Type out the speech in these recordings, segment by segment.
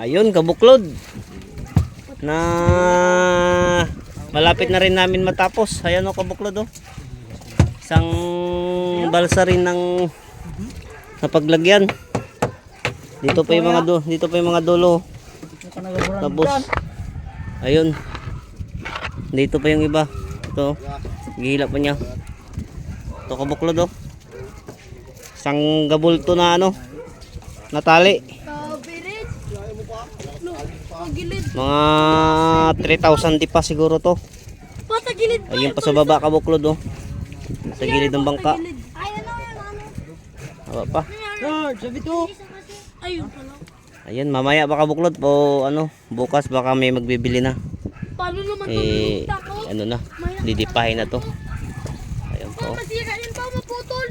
Ayun, kabuklod. Na malapit na rin namin matapos. Ayan o, kabuklod o. Isang balsa rin ng napaglagyan. Dito pa yung mga dulo. Tapos ayun. Dito pa yung iba. Ito. Gihila pa niya. Ito kabuklod o. Isang gabulto na natali. Mga 3,000 di pa siguro to. Ayun pa sa baba kabuklod o. Sa gilid ng bangka. Haba pa. Ayun, mamaya baka buklod po bukas baka may magbibili na. Paano naman na, didipahin na to. Ayun po. Masira yan pa, maputol.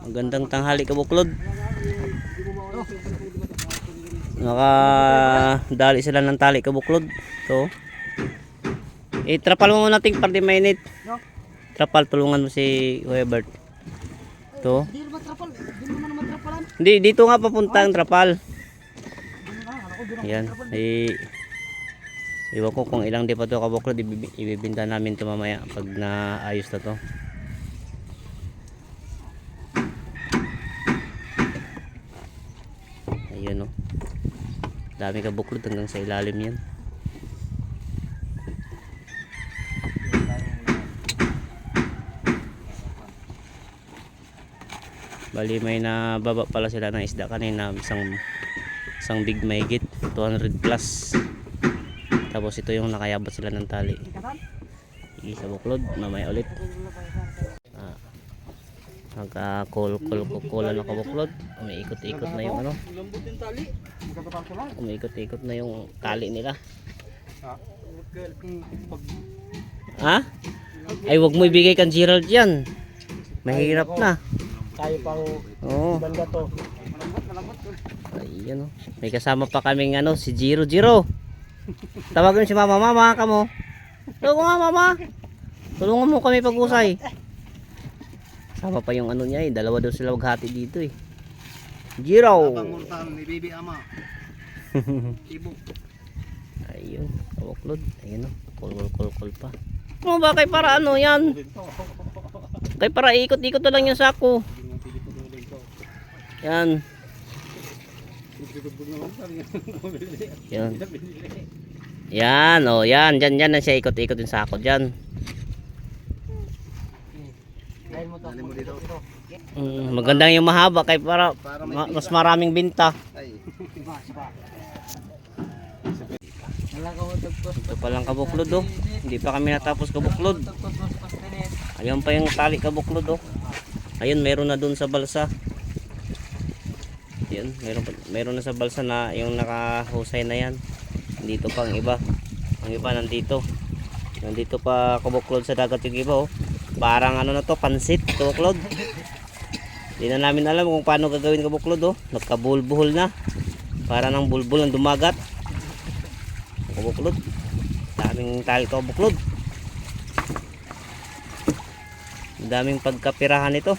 Magandang tanghali kabuklod. Nakadali sila ng tali kabuklod. So, trapal mo muna ting parte mainit. Trapal, tulungan mo si Kuya Bert. To. Hindi, dito nga papunta ang trapal. Yan. Iwan ko kung ilang di pa to kabuklod. Ibibinta namin to mamaya pag naayos na to. Ayun o. Dami kabuklod hanggang sa ilalim yan. Bali may nababa pala sila ng isda kanina, isang big mahigit 200 plus. Tapos ito yung nakayabot sila ng tali. Isa buklod, mamaya ulit. Nagka-kulan na kabuklod. Umiikot-ikot na yung umiikot-ikot na yung tali nila. Ha? Ay, wag mo ibigay kang Gerald yan. Mahirap na. Tayo pang banda to. Ayun o. May kasama pa kaming si Jiro. Tawagan si mama. Mama ka mo. Tulungan nga mama. Tulungan mo kami pag-usay. Sama pa yung niya dalawa daw sila maghati dito Jiro. Abang mortal ni Bibi Ama. Ibo. Ayun, kabuklod. Ayun kol pa. Mo ba kay para yan? Kay para ikot-ikot na lang yung sako. Yan. Yan, yan. Diyan na siya ikot-ikot yung sako diyan. Maganda yung mahaba kay para mas maraming binta. Ito pa lang kabuklod Hindi pa kami natapos kabuklod. Ayun pa yung tali kabuklod Ayun, meron na dun sa balsa. Yan, meron na sa balsa na yung nakahusay na yan. Dito pa ang iba. Ang iba nandito. Nandito pa kabuklod sa dagat yung iba Parang na to, pansit kabuklod. Hindi na namin alam kung paano gagawin kabuklod Nagkabulbuhol na. Para ng bulbul ang dumagat. Kabuklod. Daming tali kabuklod. Daming pagkapirahan ito.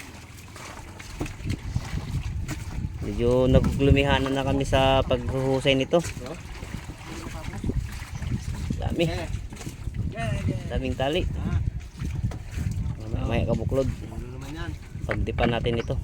Medyo naglumihan na kami sa paghuhusay nito. Daming tali. May kabuklod. Pagdipan natin ito.